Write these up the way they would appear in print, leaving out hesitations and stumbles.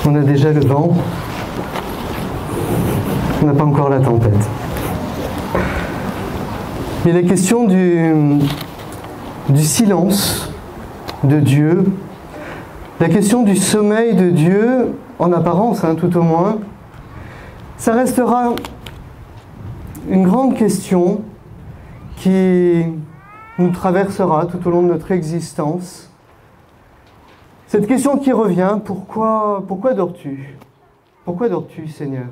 On a déjà le vent, on n'a pas encore la tempête. Mais la question du silence de Dieu, la question du sommeil de Dieu, en apparence, tout au moins, ça restera une grande question qui nous traversera tout au long de notre existence. Cette question qui revient, pourquoi dors-tu? Pourquoi dors-tu, Seigneur?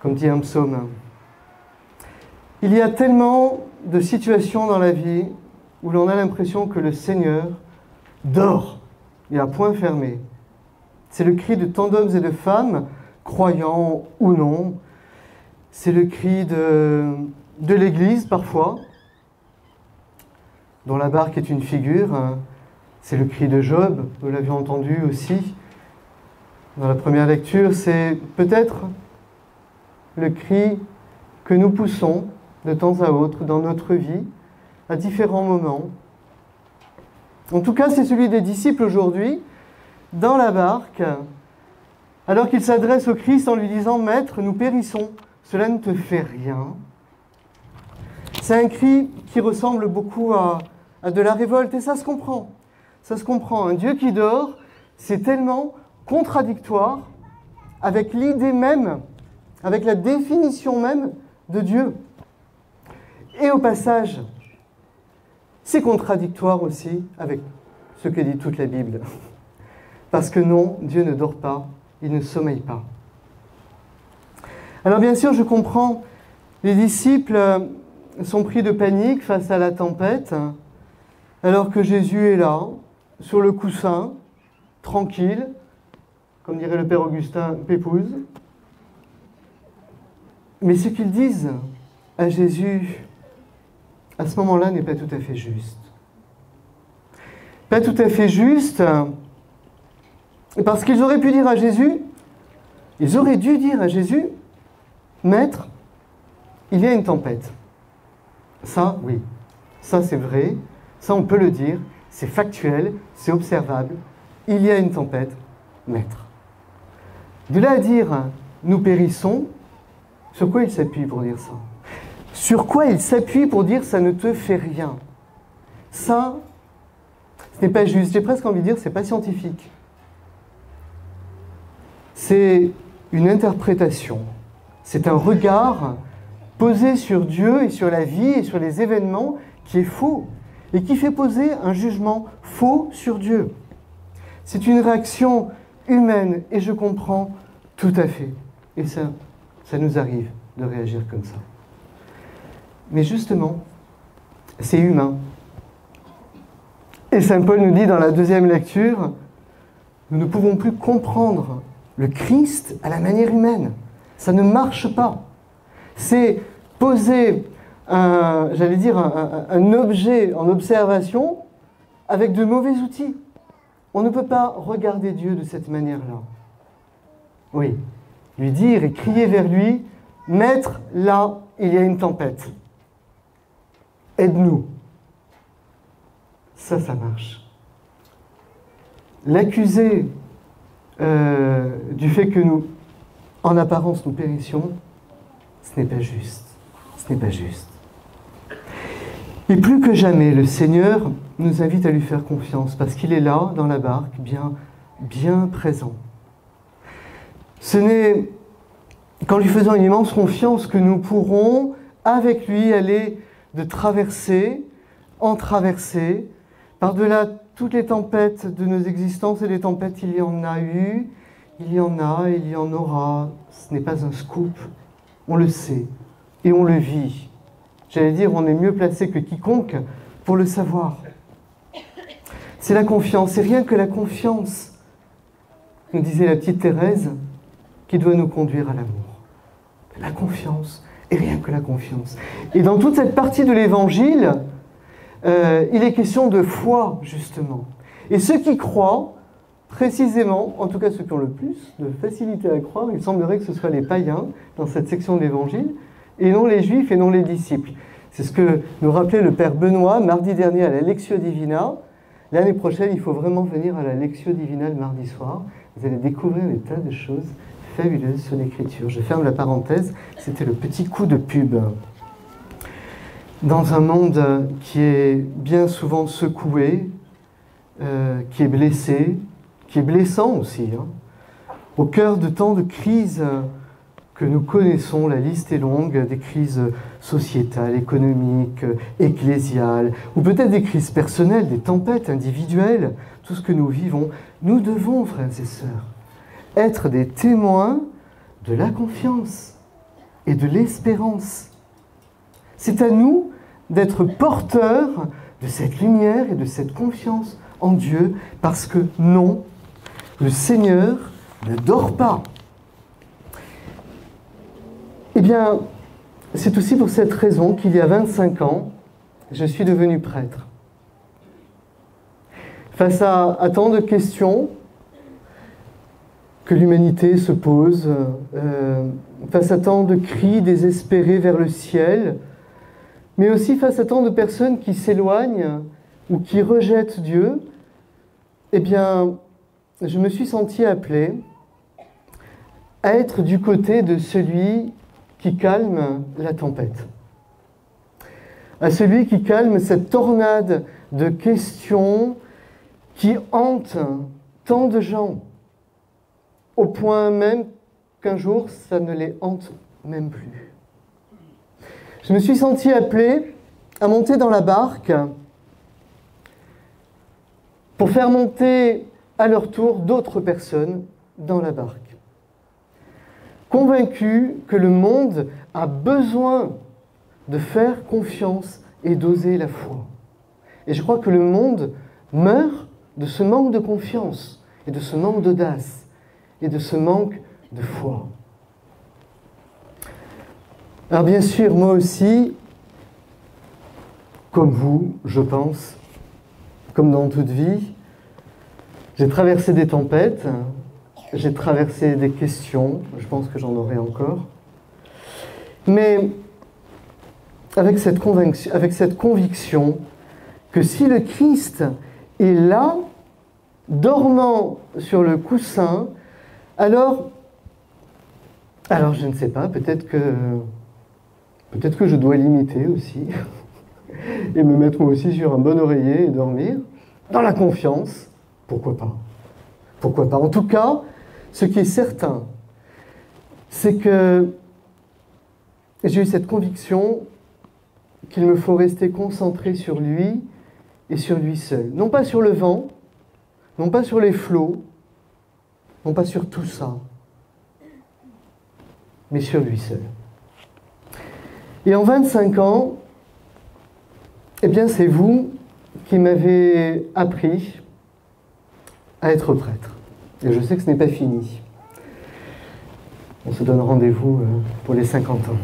Comme dit un psaume. Il y a tellement de situations dans la vie où l'on a l'impression que le Seigneur dort et à point fermé. C'est le cri de tant d'hommes et de femmes, croyants ou non. C'est le cri de l'Église parfois, dont la barque est une figure. C'est le cri de Job, nous l'avions entendu aussi dans la première lecture. C'est peut-être le cri que nous poussons de temps à autre dans notre vie, à différents moments. En tout cas, c'est celui des disciples aujourd'hui, dans la barque, alors qu'ils s'adressent au Christ en lui disant « Maître, nous périssons, cela ne te fait rien ». C'est un cri qui ressemble beaucoup à de la révolte, et ça se comprend. Ça se comprend. Un Dieu qui dort, c'est tellement contradictoire avec l'idée même, avec la définition même de Dieu. Et au passage, c'est contradictoire aussi avec ce que dit toute la Bible. Parce que non, Dieu ne dort pas, il ne sommeille pas. Alors bien sûr, je comprends, les disciples sont pris de panique face à la tempête, alors que Jésus est là, sur le coussin, tranquille, comme dirait le Père Augustin, pépouze. Mais ce qu'ils disent à Jésus, à ce moment-là, n'est pas tout à fait juste. Pas tout à fait juste, parce qu'ils auraient pu dire à Jésus, ils auraient dû dire à Jésus, « Maître, il y a une tempête. » Ça, oui, ça c'est vrai, ça on peut le dire, c'est factuel, c'est observable. Il y a une tempête, maître. De là à dire, nous périssons, sur quoi il s'appuie pour dire ça? Sur quoi il s'appuie pour dire, ça ne te fait rien? Ça, ce n'est pas juste. J'ai presque envie de dire, c'est pas scientifique. C'est une interprétation. C'est un regard posé sur Dieu et sur la vie et sur les événements qui est faux. Et qui fait poser un jugement faux sur Dieu. C'est une réaction humaine, et je comprends tout à fait. Et ça nous arrive de réagir comme ça. Mais justement, c'est humain. Et Saint Paul nous dit dans la deuxième lecture, nous ne pouvons plus comprendre le Christ à la manière humaine. Ça ne marche pas. C'est poser un objet en observation avec de mauvais outils. On ne peut pas regarder Dieu de cette manière-là. Oui, lui dire et crier vers lui, « Maître, là, il y a une tempête. Aide-nous. » Ça marche. L'accuser du fait que nous, en apparence, nous périssions, ce n'est pas juste. Ce n'est pas juste. Et plus que jamais, le Seigneur nous invite à lui faire confiance, parce qu'il est là, dans la barque, bien présent. Ce n'est qu'en lui faisant une immense confiance que nous pourrons, avec lui, aller de traversée en traversée, par-delà toutes les tempêtes de nos existences, et des tempêtes, il y en a eu, il y en a, il y en aura. Ce n'est pas un scoop, on le sait, et on le vit. J'allais dire, on est mieux placé que quiconque pour le savoir. C'est la confiance, c'est rien que la confiance, nous disait la petite Thérèse, qui doit nous conduire à l'amour. La confiance, et rien que la confiance. Et dans toute cette partie de l'Évangile, il est question de foi, justement. Et ceux qui croient, précisément, en tout cas ceux qui ont le plus de facilité à croire, il semblerait que ce soit les païens, dans cette section de l'Évangile, et non les Juifs et non les disciples. C'est ce que nous rappelait le Père Benoît mardi dernier à la Lectio Divina. L'année prochaine, il faut vraiment venir à la Lectio Divina le mardi soir. Vous allez découvrir des tas de choses fabuleuses sur l'Écriture. Je ferme la parenthèse, c'était le petit coup de pub. Dans un monde qui est bien souvent secoué, qui est blessé, qui est blessant aussi, hein, au cœur de tant de crises que nous connaissons, la liste est longue, des crises sociétales, économiques, ecclésiales, ou peut-être des crises personnelles, des tempêtes individuelles, tout ce que nous vivons. Nous devons, frères et sœurs, être des témoins de la confiance et de l'espérance. C'est à nous d'être porteurs de cette lumière et de cette confiance en Dieu, parce que non, le Seigneur ne dort pas. Eh bien, c'est aussi pour cette raison qu'il y a 25 ans, je suis devenu prêtre. Face à tant de questions que l'humanité se pose, face à tant de cris désespérés vers le ciel, mais aussi face à tant de personnes qui s'éloignent ou qui rejettent Dieu, eh bien, je me suis senti appelé à être du côté de celui qui calme la tempête, à celui qui calme cette tornade de questions qui hante tant de gens, au point même qu'un jour, ça ne les hante même plus. Je me suis senti appelé à monter dans la barque pour faire monter à leur tour d'autres personnes dans la barque. Convaincu que le monde a besoin de faire confiance et d'oser la foi. Et je crois que le monde meurt de ce manque de confiance et de ce manque d'audace et de ce manque de foi. Alors bien sûr, moi aussi, comme vous, je pense, comme dans toute vie, j'ai traversé des tempêtes, j'ai traversé des questions, je pense que j'en aurai encore. Mais avec cette conviction que si le Christ est là, dormant sur le coussin, alors je ne sais pas, peut-être que je dois l'imiter aussi, et me mettre moi aussi sur un bon oreiller et dormir, dans la confiance, pourquoi pas ? Pourquoi pas ? En tout cas, ce qui est certain, c'est que j'ai eu cette conviction qu'il me faut rester concentré sur lui et sur lui seul. Non pas sur le vent, non pas sur les flots, non pas sur tout ça, mais sur lui seul. Et en 25 ans, eh bien c'est vous qui m'avez appris à être prêtre. Et je sais que ce n'est pas fini. On se donne rendez-vous pour les 50 ans.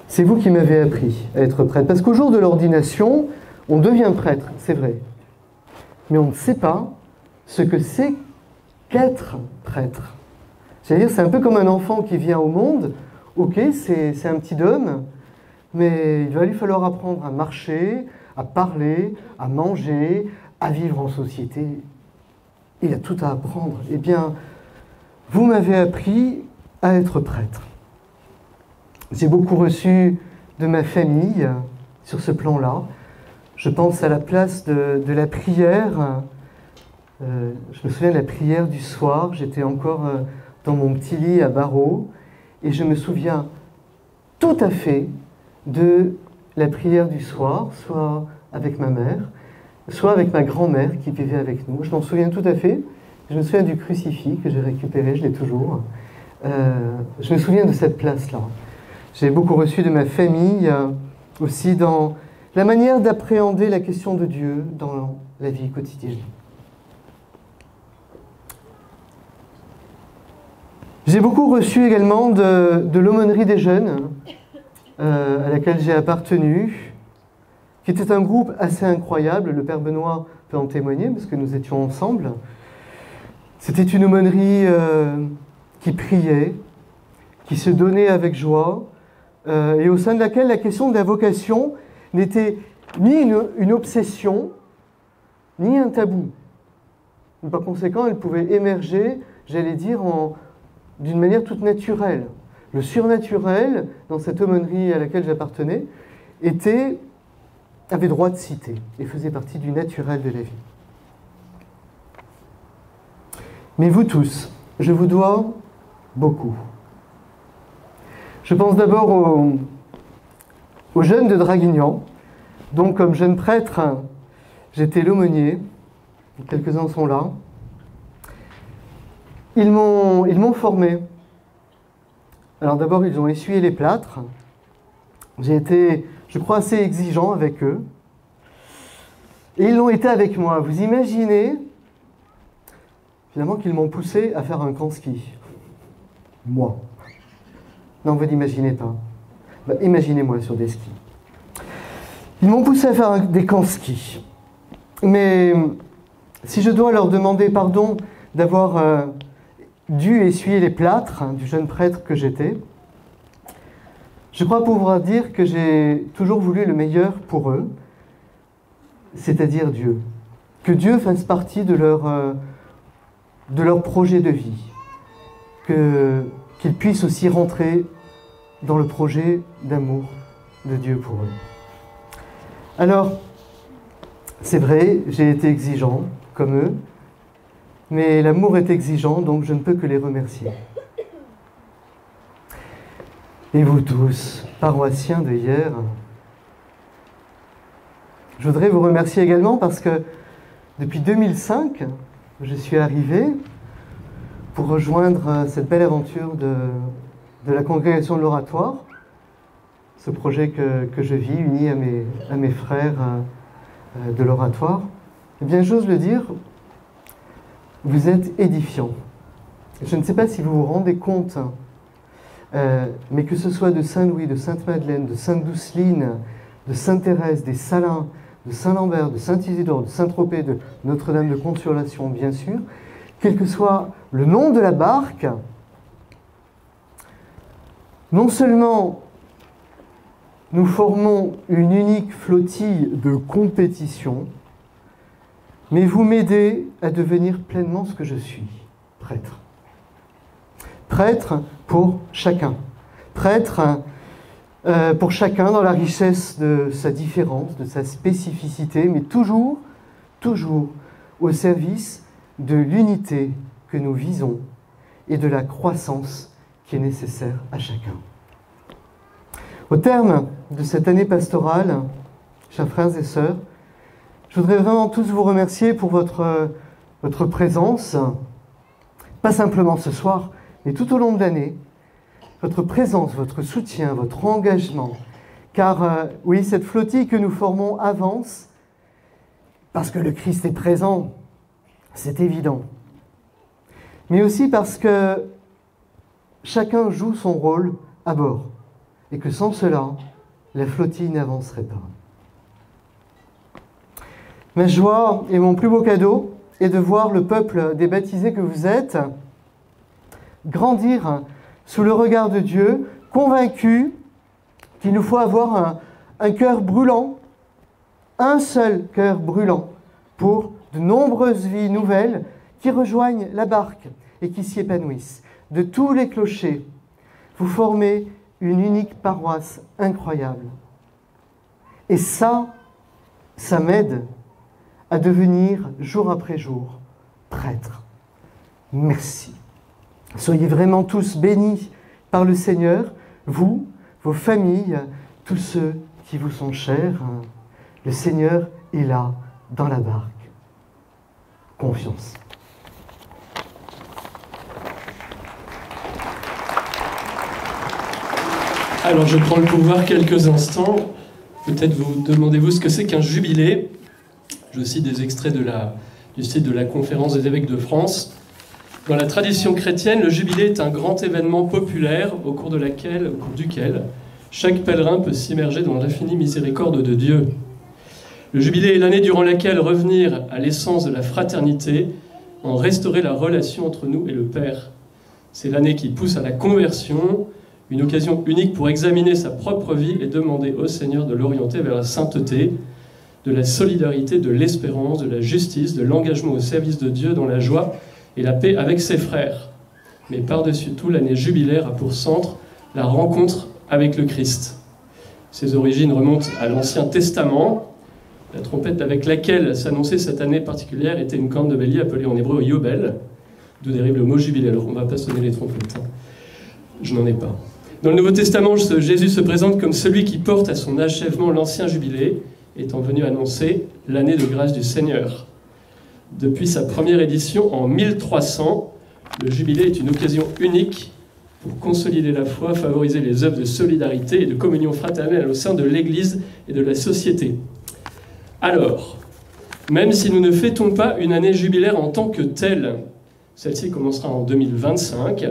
C'est vous qui m'avez appris à être prêtre. Parce qu'au jour de l'ordination, on devient prêtre, c'est vrai. Mais on ne sait pas ce que c'est qu'être prêtre. C'est-à-dire, c'est un peu comme un enfant qui vient au monde. Ok, c'est un petit homme, mais il va lui falloir apprendre à marcher, à parler, à manger, à vivre en société. Il a tout à apprendre. Eh bien, vous m'avez appris à être prêtre. J'ai beaucoup reçu de ma famille sur ce plan-là. Je pense à la place de la prière. Je me souviens de la prière du soir. J'étais encore dans mon petit lit à barreaux. Et je me souviens tout à fait de la prière du soir, soit avec ma mère, soit avec ma grand-mère qui vivait avec nous. Je m'en souviens tout à fait. Je me souviens du crucifix que j'ai récupéré, je l'ai toujours. Je me souviens de cette place-là. J'ai beaucoup reçu de ma famille aussi dans la manière d'appréhender la question de Dieu dans la vie quotidienne. J'ai beaucoup reçu également de l'aumônerie des jeunes à laquelle j'ai appartenu, qui était un groupe assez incroyable. Le Père Benoît peut en témoigner parce que nous étions ensemble. C'était une aumônerie qui priait, qui se donnait avec joie, et au sein de laquelle la question de la vocation n'était ni une obsession, ni un tabou. Et par conséquent, elle pouvait émerger, j'allais dire, d'une manière toute naturelle. Le surnaturel, dans cette aumônerie à laquelle j'appartenais, avait droit de citer et faisait partie du naturel de la vie. Mais vous tous, je vous dois beaucoup. Je pense d'abord aux jeunes de Draguignan, dont comme jeune prêtre, j'étais l'aumônier, quelques-uns sont là. Ils m'ont formé. Alors d'abord, ils ont essuyé les plâtres. J'ai été, je crois, assez exigeant avec eux. Et ils l'ont été avec moi. Vous imaginez, finalement, qu'ils m'ont poussé à faire un camp ski. Moi. Non, vous n'imaginez pas. Bah, imaginez-moi sur des skis. Ils m'ont poussé à faire des camps ski. Mais si je dois leur demander pardon d'avoir dû essuyer les plâtres du jeune prêtre que j'étais, je crois pouvoir dire que j'ai toujours voulu le meilleur pour eux, c'est-à-dire Dieu. Que Dieu fasse partie de leur projet de vie. Qu'ils puissent aussi rentrer dans le projet d'amour de Dieu pour eux. Alors, c'est vrai, j'ai été exigeant, comme eux, mais l'amour est exigeant, donc je ne peux que les remercier. Et vous tous, paroissiens de hier, je voudrais vous remercier également parce que depuis 2005, je suis arrivé pour rejoindre cette belle aventure de la congrégation de l'Oratoire, ce projet que je vis, uni à mes frères de l'Oratoire. Eh bien, j'ose le dire, vous êtes édifiants. Je ne sais pas si vous vous rendez compte, mais que ce soit de Saint-Louis, de Sainte-Madeleine, de Sainte-Douceline, de Sainte-Thérèse, des Salins, de Saint-Lambert, de Saint-Isidore, de Saint-Tropez, de Notre-Dame de Consolation, bien sûr, quel que soit le nom de la barque, non seulement nous formons une unique flottille de compétition, mais vous m'aidez à devenir pleinement ce que je suis, prêtre. Prêtre pour chacun. Prêtre pour chacun dans la richesse de sa différence, de sa spécificité, mais toujours au service de l'unité que nous visons et de la croissance qui est nécessaire à chacun. Au terme de cette année pastorale, chers frères et sœurs, je voudrais vraiment tous vous remercier pour votre présence, pas simplement ce soir, mais tout au long de l'année, votre présence, votre soutien, votre engagement. Car oui, cette flottille que nous formons avance, parce que le Christ est présent, c'est évident. Mais aussi parce que chacun joue son rôle à bord, et que sans cela, la flottille n'avancerait pas. Ma joie et mon plus beau cadeau est de voir le peuple des baptisés que vous êtes grandir sous le regard de Dieu, convaincu qu'il nous faut avoir un cœur brûlant, un seul cœur brûlant, pour de nombreuses vies nouvelles qui rejoignent la barque et qui s'y épanouissent. De tous les clochers, vous formez une unique paroisse incroyable. Et ça m'aide à devenir jour après jour prêtre. Merci. Soyez vraiment tous bénis par le Seigneur, vous, vos familles, tous ceux qui vous sont chers. Le Seigneur est là, dans la barque. Confiance. Alors je prends le pouvoir quelques instants. Peut-être vous demandez-vous ce que c'est qu'un jubilé. Je cite des extraits du site de la Conférence des évêques de France. Dans la tradition chrétienne, le jubilé est un grand événement populaire au cours duquel chaque pèlerin peut s'immerger dans l'infinie miséricorde de Dieu. Le jubilé est l'année durant laquelle revenir à l'essence de la fraternité, en restaurer la relation entre nous et le Père. C'est l'année qui pousse à la conversion, une occasion unique pour examiner sa propre vie et demander au Seigneur de l'orienter vers la sainteté. de la solidarité, de l'espérance, de la justice, de l'engagement au service de Dieu dans la joie et la paix avec ses frères. Mais par-dessus tout, l'année jubilaire a pour centre la rencontre avec le Christ. Ses origines remontent à l'Ancien Testament. La trompette avec laquelle s'annonçait cette année particulière était une corne de bélier appelée en hébreu Yobel, d'où dérive le mot jubilé. Alors on ne va pas sonner les trompettes, hein. Je n'en ai pas. Dans le Nouveau Testament, Jésus se présente comme celui qui porte à son achèvement l'ancien jubilé, étant venu annoncer l'année de grâce du Seigneur. Depuis sa première édition en 1300, le jubilé est une occasion unique pour consolider la foi, favoriser les œuvres de solidarité et de communion fraternelle au sein de l'Église et de la société. Alors, même si nous ne fêtons pas une année jubilaire en tant que telle, celle-ci commencera en 2025,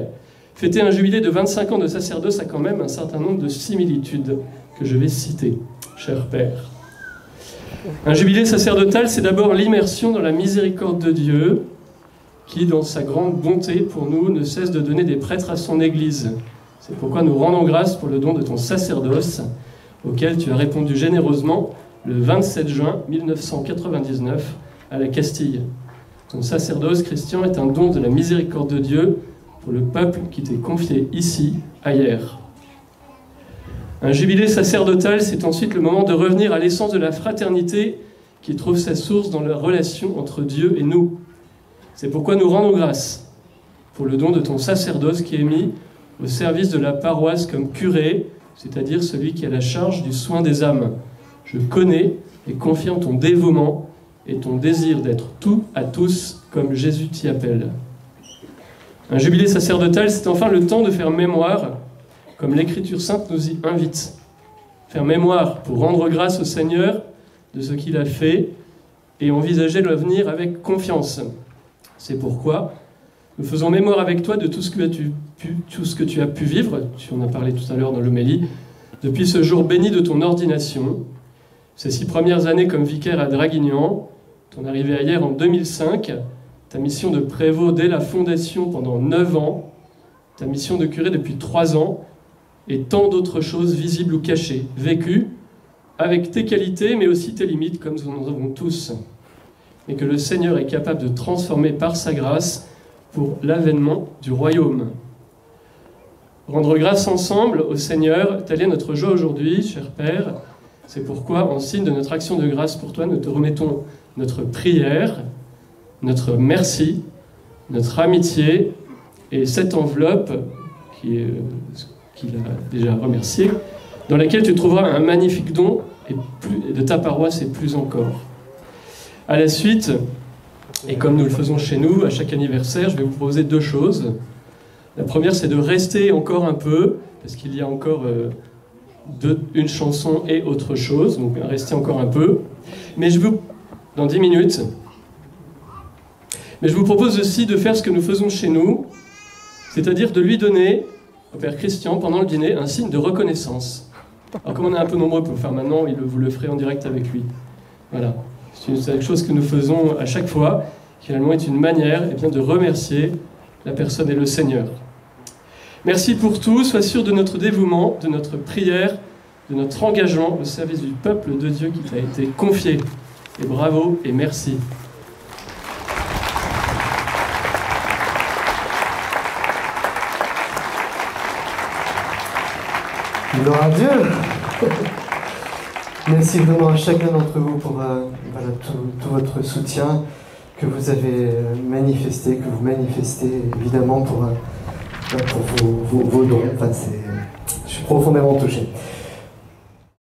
fêter un jubilé de 25 ans de sacerdoce a quand même un certain nombre de similitudes que je vais citer, cher Père. Un jubilé sacerdotal, c'est d'abord l'immersion dans la miséricorde de Dieu, qui, dans sa grande bonté pour nous, ne cesse de donner des prêtres à son Église. C'est pourquoi nous rendons grâce pour le don de ton sacerdoce, auquel tu as répondu généreusement le 27 juin 1999 à la Castille. Ton sacerdoce, Christian, est un don de la miséricorde de Dieu pour le peuple qui t'est confié ici, ailleurs. Un jubilé sacerdotal, c'est ensuite le moment de revenir à l'essence de la fraternité qui trouve sa source dans la relation entre Dieu et nous. C'est pourquoi nous rendons grâce pour le don de ton sacerdoce qui est mis au service de la paroisse comme curé, c'est-à-dire celui qui a la charge du soin des âmes. Je connais et confirme ton dévouement et ton désir d'être tout à tous comme Jésus t'y appelle. Un jubilé sacerdotal, c'est enfin le temps de faire mémoire, comme l'Écriture sainte nous y invite. Faire mémoire pour rendre grâce au Seigneur de ce qu'il a fait et envisager l'avenir avec confiance. C'est pourquoi nous faisons mémoire avec toi de tout ce que tu as pu vivre, tu en as parlé tout à l'heure dans l'homélie, depuis ce jour béni de ton ordination, ces 6 premières années comme vicaire à Draguignan, ton arrivée à Hyères en 2005, ta mission de prévôt dès la fondation pendant 9 ans, ta mission de curé depuis 3 ans, et tant d'autres choses visibles ou cachées, vécues, avec tes qualités, mais aussi tes limites, comme nous en avons tous. Et que le Seigneur est capable de transformer par sa grâce pour l'avènement du royaume. Rendre grâce ensemble au Seigneur, telle est notre joie aujourd'hui, cher Père. C'est pourquoi, en signe de notre action de grâce pour toi, nous te remettons notre prière, notre merci, notre amitié et cette enveloppe qu'il a déjà remerciée, dans laquelle tu trouveras un magnifique don et de ta paroisse et plus encore. À la suite, et comme nous le faisons chez nous à chaque anniversaire, je vais vous proposer 2 choses. La première, c'est de rester encore un peu, parce qu'il y a encore une chanson et autre chose, donc restez encore un peu. Mais dans 10 minutes. Mais je vous propose aussi de faire ce que nous faisons chez nous, c'est-à-dire de lui donner, au Père Christian, pendant le dîner, un signe de reconnaissance. Alors comme on est un peu nombreux pour le faire maintenant, vous le ferez en direct avec lui. Voilà. C'est quelque chose que nous faisons à chaque fois, qui finalement est une manière de remercier la personne et le Seigneur. Merci pour tout, sois sûr de notre dévouement, de notre prière, de notre engagement au service du peuple de Dieu qui t'a été confié. Et bravo et merci. Gloire à Dieu. Merci vraiment à chacun d'entre vous pour tout votre soutien que vous avez manifesté, que vous manifestez évidemment pour vos dons. Je suis profondément touché.